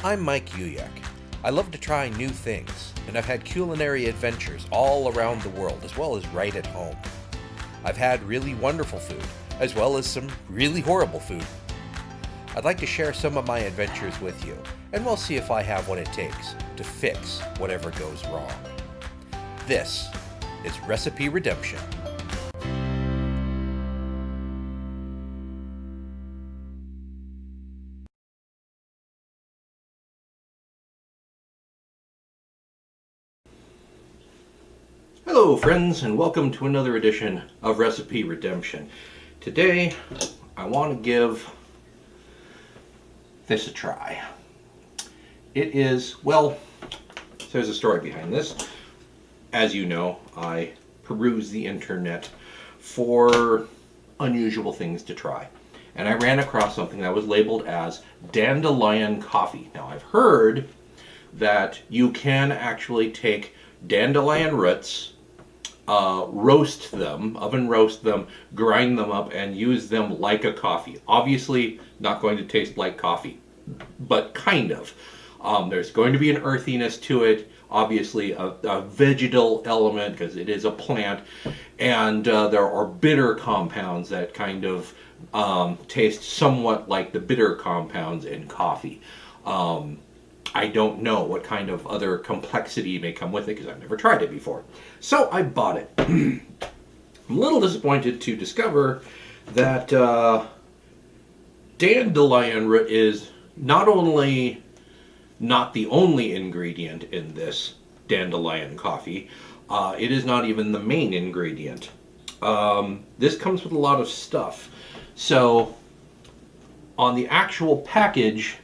I'm Mike Uyek. I love to try new things, and I've had culinary adventures all around the world as well as right at home. I've had really wonderful food, as well as some really horrible food. I'd like to share some of my adventures with you, and we'll see if I have what it takes to fix whatever goes wrong. This is Recipe Redemption. Hello friends, and welcome to another edition of Recipe Redemption. Today I want to give this a try. It is, well, there's a story behind this. As you know, I peruse the internet for unusual things to try. And I ran across something that was labeled as Dandelion coffee. Now I've heard that you can actually take dandelion roots, roast them, oven roast them, grind them up, and use them like a coffee. Obviously, not going to taste like coffee, but kind of. There's going to be an earthiness to it, obviously a vegetal element because it is a plant, and there are bitter compounds that kind of taste somewhat like the bitter compounds in coffee. I don't know what kind of other complexity may come with it because I've never tried it before. So I bought it. I'm a little disappointed to discover that dandelion root is not only not the only ingredient in this dandelion coffee, it is not even the main ingredient. This comes with a lot of stuff. So on the actual package,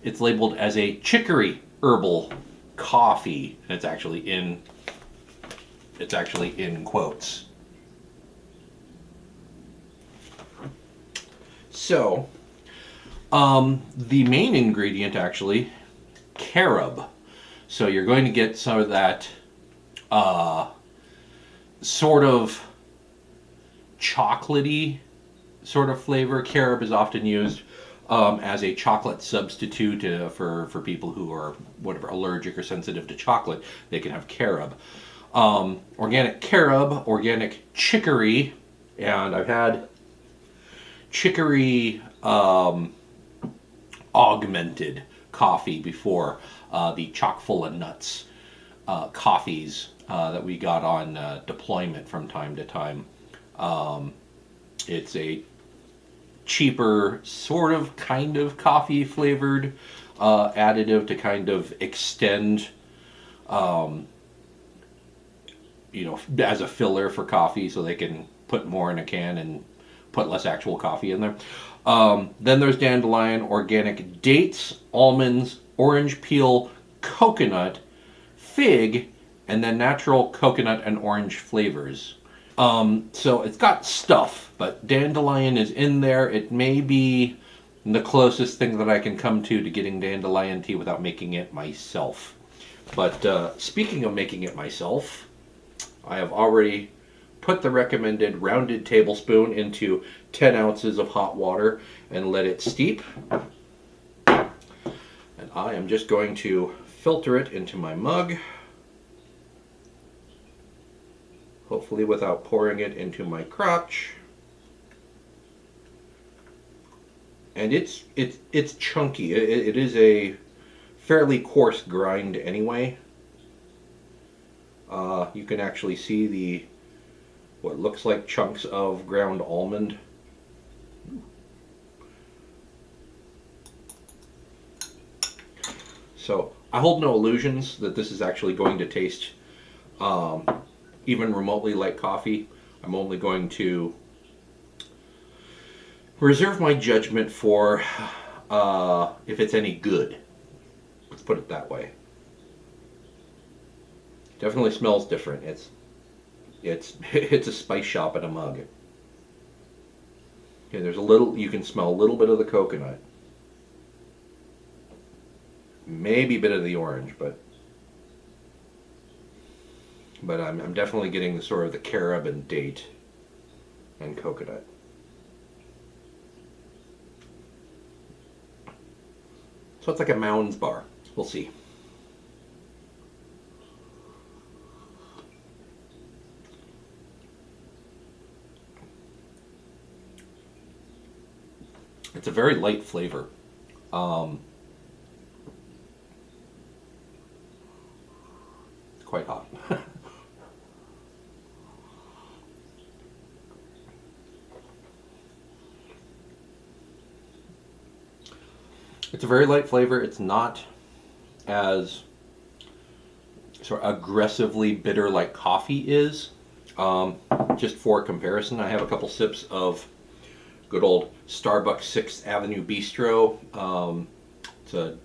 it's labeled as a chicory herbal coffee, and it's actually in quotes. So, the main ingredient actually, carob. So you're going to get some of that sort of chocolatey sort of flavor. Carob is often used as a chocolate substitute for people who are whatever allergic or sensitive to chocolate. They can have carob. Organic carob, organic chicory, and I've had chicory augmented coffee before, the chock full of nuts coffees that we got on deployment from time to time. It's a cheaper, sort of, kind of coffee flavored additive to kind of extend, as a filler for coffee so they can put more in a can and put less actual coffee in there. Then there's dandelion, organic dates, almonds, orange peel, coconut, fig, and then natural coconut and orange flavors. So it's got stuff, but dandelion is in there. It may be the closest thing that I can come to getting dandelion tea without making it myself. But speaking of making it myself, I have already put the recommended rounded tablespoon into 10 ounces of hot water and let it steep. And I am just going to filter it into my mug, hopefully without pouring it into my crotch. And it's chunky. It is a fairly coarse grind anyway. You can actually see what looks like chunks of ground almond. So I hold no illusions that this is actually going to taste even remotely like coffee. I'm only going to reserve my judgment for if it's any good. Let's put it that way. Definitely smells different. It's a spice shop in a mug. Okay, there's a little. You can smell a little bit of the coconut, maybe a bit of the orange, but I'm definitely getting the sort of the carob and date and coconut. So it's like a Mounds bar. We'll see. It's a very light flavor. It's quite hot. It's a very light flavor. It's not as sort of aggressively bitter like coffee is. Just for comparison, I have a couple sips of good old Starbucks 6th Avenue Bistro. It's a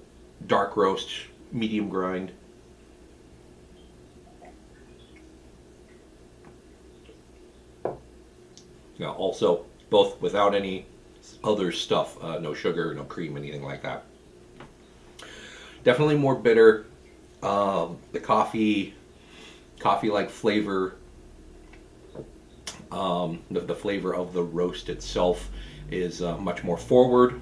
dark roast, medium grind. Yeah, also both without any other stuff, no sugar, no cream, anything like that. Definitely more bitter. The coffee-like flavor, the flavor of the roast itself is much more forward.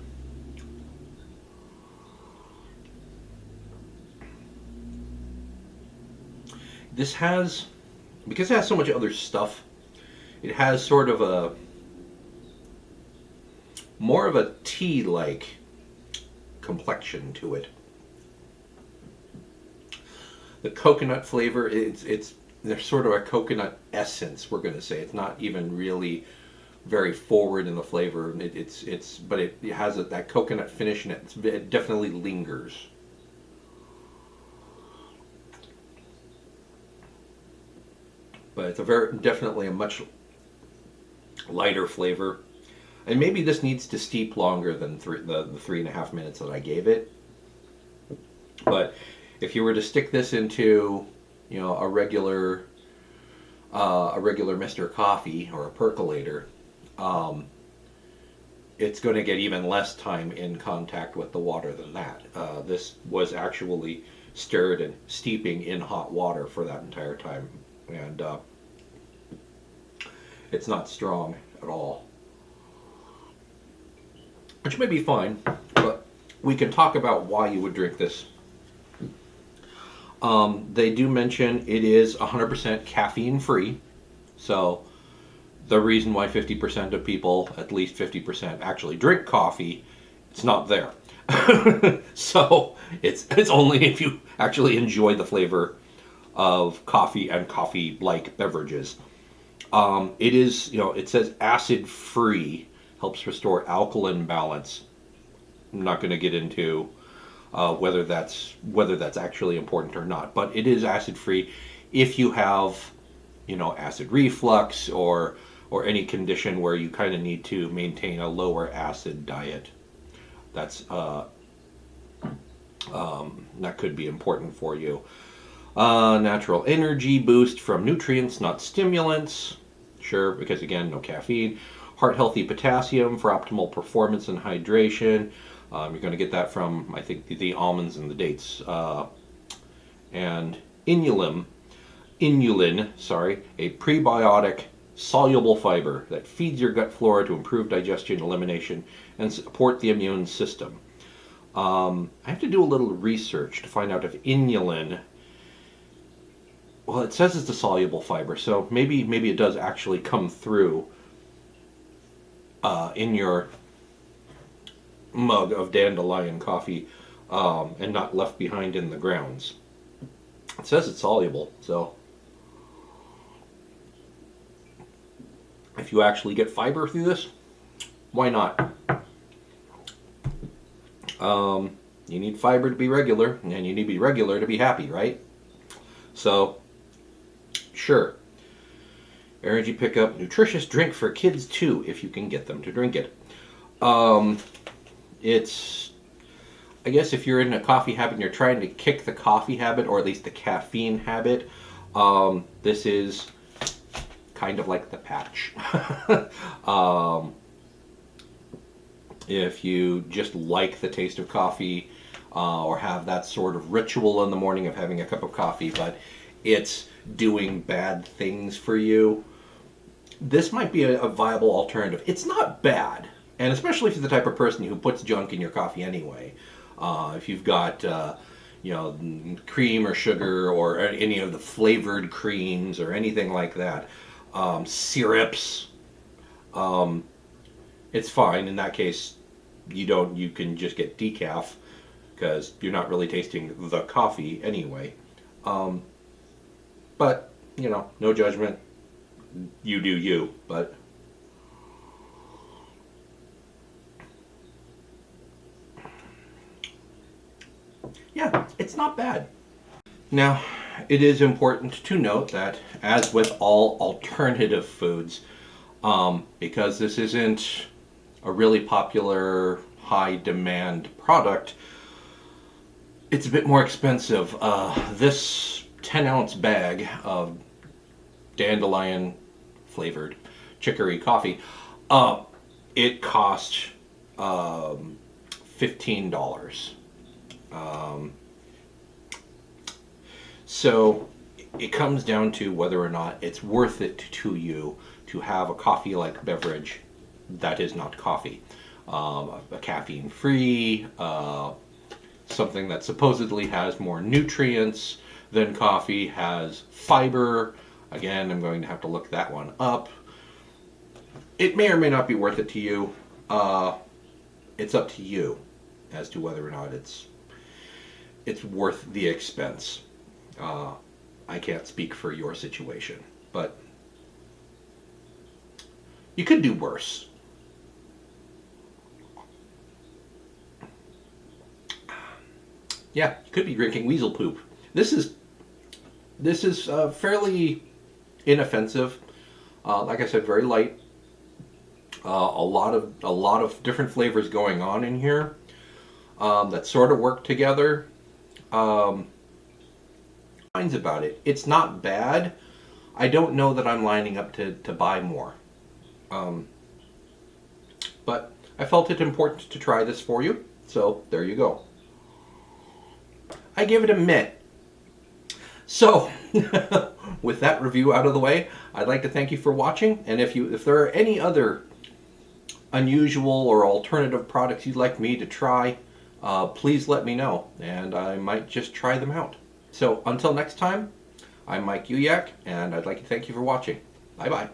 This has, because it has so much other stuff, it has sort of a more of a tea-like complexion to it. The coconut flavor, it's there's sort of a coconut essence, we're going to say. It's not even really very forward in the flavor. But it has that coconut finish in it. It definitely lingers. But it's definitely a much lighter flavor. And maybe this needs to steep longer than the 3.5 minutes that I gave it. But if you were to stick this into, a regular Mr. Coffee or a percolator, it's going to get even less time in contact with the water than that. This was actually stirred and steeping in hot water for that entire time, and it's not strong at all. Which may be fine, but we can talk about why you would drink this. They do mention it is 100% caffeine free, so the reason why 50% of people, at least 50%, actually drink coffee, it's not there. So it's only if you actually enjoy the flavor of coffee and coffee-like beverages. It is, it says acid free, helps restore alkaline balance. I'm not going to get into whether that's actually important or not, but it is acid free. If you have, acid reflux or any condition where you kind of need to maintain a lower acid diet, that's that could be important for you. Natural energy boost from nutrients, not stimulants. Sure, because again, no caffeine. Heart healthy potassium for optimal performance and hydration. You're going to get that from, I think, the almonds and the dates. And inulin, a prebiotic soluble fiber that feeds your gut flora to improve digestion, elimination, and support the immune system. I have to do a little research to find out if inulin, well, it says it's a soluble fiber, so maybe it does actually come through in your mug of Dandelion coffee and not left behind in the grounds. It says it's soluble, so if you actually get fiber through this, why not? You need fiber to be regular, and you need to be regular to be happy, right? So, sure. Energy pickup, nutritious drink for kids too, if you can get them to drink it. It's, I guess if you're in a coffee habit and you're trying to kick the coffee habit, or at least the caffeine habit, this is kind of like the patch. If you just like the taste of coffee, or have that sort of ritual in the morning of having a cup of coffee, but it's doing bad things for you, this might be a viable alternative. It's not bad, and especially if you're the type of person who puts junk in your coffee anyway. If you've got cream or sugar or any of the flavored creams or anything like that, syrups, it's fine. In that case, you can just get decaf because you're not really tasting the coffee anyway. But no judgment. You do you. But yeah, it's not bad. Now, it is important to note that, as with all alternative foods, because this isn't a really popular, high demand product, it's a bit more expensive. This 10-ounce bag of Dandelion flavored chicory coffee, it cost $15. So it comes down to whether or not it's worth it to you to have a coffee-like beverage that is not coffee. A caffeine-free, something that supposedly has more nutrients than coffee, has fiber. Again, I'm going to have to look that one up. It may or may not be worth it to you. It's up to you as to whether or not it's worth the expense. I can't speak for your situation, but you could do worse. Yeah, you could be drinking weasel poop. This is fairly inoffensive. Like I said, very light. A lot of different flavors going on in here that sort of work together. Finds about it. It's not bad. I don't know that I'm lining up to buy more. But I felt it important to try this for you, so there you go. I give it a mid. So, with that review out of the way, I'd like to thank you for watching, and if there are any other unusual or alternative products you'd like me to try, please let me know, and I might just try them out. So until next time, I'm Mike Uyak, and I'd like to thank you for watching. Bye-bye.